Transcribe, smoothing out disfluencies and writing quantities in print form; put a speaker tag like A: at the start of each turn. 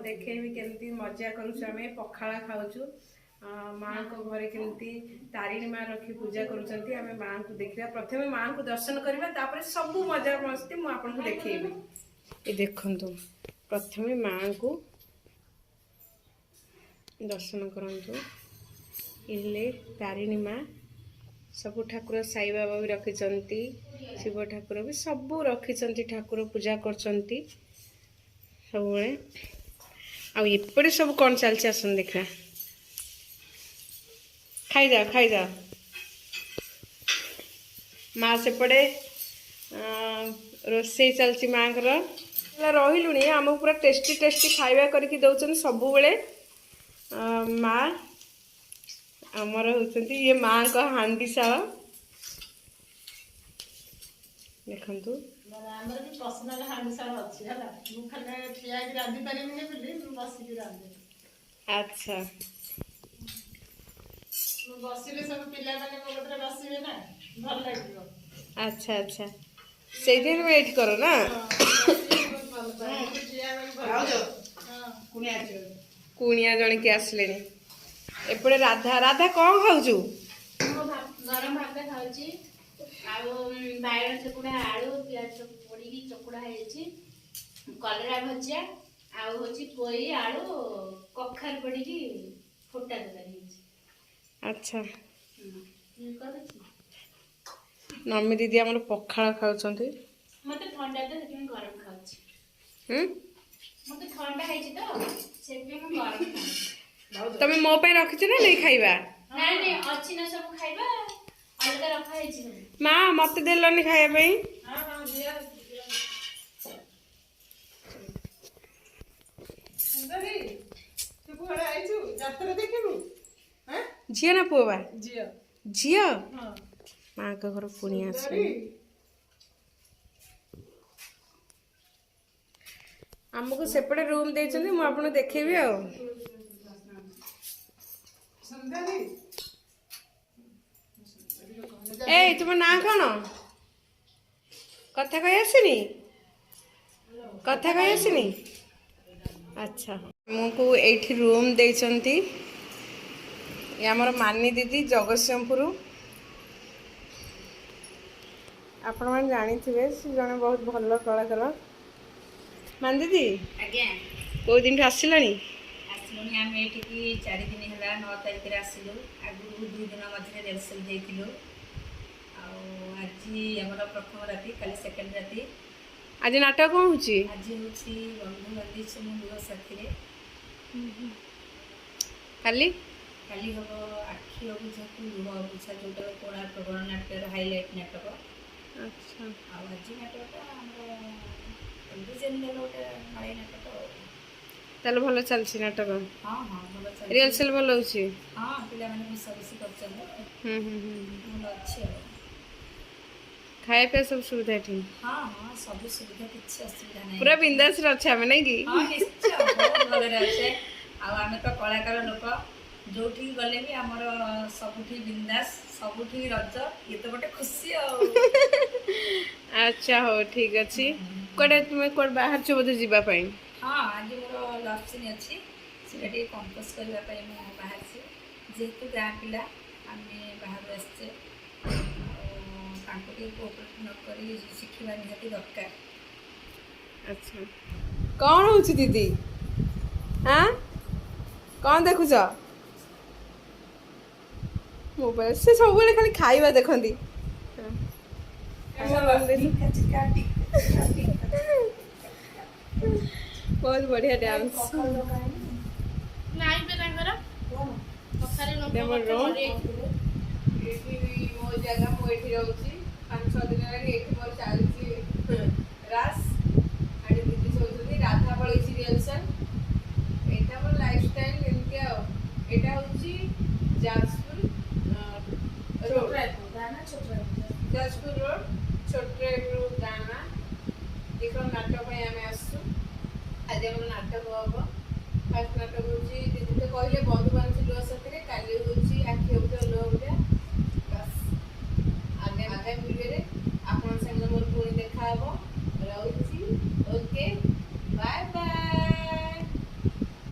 A: ଦେଖେଇବି କେମିତି ମଜା କରୁଛୁ ଆମେ ପଖାଳ ଖାଉଛୁ ମାଙ୍କ ଘରେ କେମିତି ତାରିଣୀ ମା ରଖି ପୂଜା କରୁଛନ୍ତି ଆମେ ମାଙ୍କୁ ଦେଖିବା ପ୍ରଥମେ ମାଙ୍କୁ ଦର୍ଶନ କରିବା ତାପରେ ସବୁ ମଜା ମସ୍ତି ମୁଁ ଆପଣଙ୍କୁ ଦେଖେଇବି ଏ ଦେଖନ୍ତୁ ପ୍ରଥମେ ମାଙ୍କୁ ଦର୍ଶନ କରନ୍ତୁ ହେଲେ ତାରିଣୀ ମା ସବୁ ଠାକୁର ସାई ବାबा ବି ରଖିଛନ୍ତି शिव ठाकुर भी सब रखी ठाकुर पूजा करछंती सबले आउे सब कौन चलती आसन देखा खाई जा माँ सेपटे रोसे चलती माँ रही आमको पूरा टेस्टी टेस्टी खाଇବା करके दौरान सब बेले माँ आमर होती ये माँ का हांडीशाल देखंतु
B: हमर भी पर्सनल हांडीशाल अछि हला मु खाली ठिया के रांधी परिमिने बोली मु बसी के रांधे
A: अच्छा
B: मु बसिले सब पिला माने मो कतरे बसिबे ना भल लागियो
A: अच्छा अच्छा सेही दिन वेट करो ना कुनिया जण के आसलेनी एपड़े राधा राधा कौन खाउछु
B: गरम भात खाउची बायगण चकुड़ा आलू प्याज पड़ी चकुड़ा है कलरा भजा पोई आलू कखार पड़ी फुटा तरकारी
A: अच्छा नमी दीदी आम पखाड़ खाऊँ
B: मत ठंडा तो गरम खाऊँ मत ठंडा है तो गरम
A: तुम मो पे रखी ना नहीं खाइबा
B: नहीं अच्छी ना सब खाइबा अलग रखा है
A: माँ मत देलनी खाइबा झील ना पुआ झील माँ का घर पुणी आस आमको सेपटे रूम देते मुझे देखेबी आ ए तुम ना कौन कथा कही आसनी कथा कही आसनी अच्छा मुझको ये रूम देती आमर मानी दीदी जगतसिंहपुर आपण मैंने जानी थे जड़े बहुत भल कलाकार मान दीदी
B: आज्ञा
A: कौ दिन आसलानी
B: आसलुनी आम ये 4 दिन है 9 तारिख आसलु आगु 2 दिन मध्य रिहर्सल देलु आज आमर प्रथम राति काली सेकेंड राति
A: आज नाटक कौन होची
B: आज होची बंधु बांधी सुमु दुह साथी रे
A: काली
B: काली हम आखि अबुझाकु दुह अबुझा जोटा कोणा प्रगण नाट्यर हाइलाइट नाटक
A: अच्छा
B: आज नाटकटा हमर जनरल गोटे माई नाटक
A: ताले भलो चलछि नाटक
B: हां हां भलो चलछि
A: रिहर्सल भलो होची
B: हां पिला माने मिसामिसी करछन भलो अछि
A: खाए पे सब सुविधा ठीक
B: हाँ हाँ सब सुविधा किसी असुविधा नहीं
A: पूरा बिंदास रछे हमें नहीं की
B: हाँ निश्चय बहुत भले रछे आ हमें तो कलाकार लोक जोठी गले भी हमर सबुठी बिंदास सबुठी रज ये तो गोटे खुशी
A: अच्छा हो ठीक अछि कोडे तुम कोड बाहर छ बोधे जीवा पई
B: हाँ आज मोर लव सीन अछि सेटी कंपोज करबा पई म बाहर छी जेतु गाँ पिला हमें बाहर आछे शिखा निहाती दरकार
A: अच्छा कौन हो दीदी हाँ कौन देखुच मोबाइल से सब खाली खाइबा देखती बहुत बढ़िया डांस मो जगह मुझे रोची 5-6 दिन लगे मोर चलती रास आड़ी दीदी सोचती राधा पड़ी रिहर्सल यहाँ मोर लाइफ स्टाइल एमती आटा हूँ जाजपुर रोड जाजपुर रोड छोटे गाना देख नाटक आम आसु आज आम नाटक हम फास्ट नाटक हूँ दीदी तो कहले बंधु बांधी लुह साथी काली हूँ आखि हो लुह भैया आगामी वीडियो आप मोर पुणी देखा रोची ओके बाय बाय।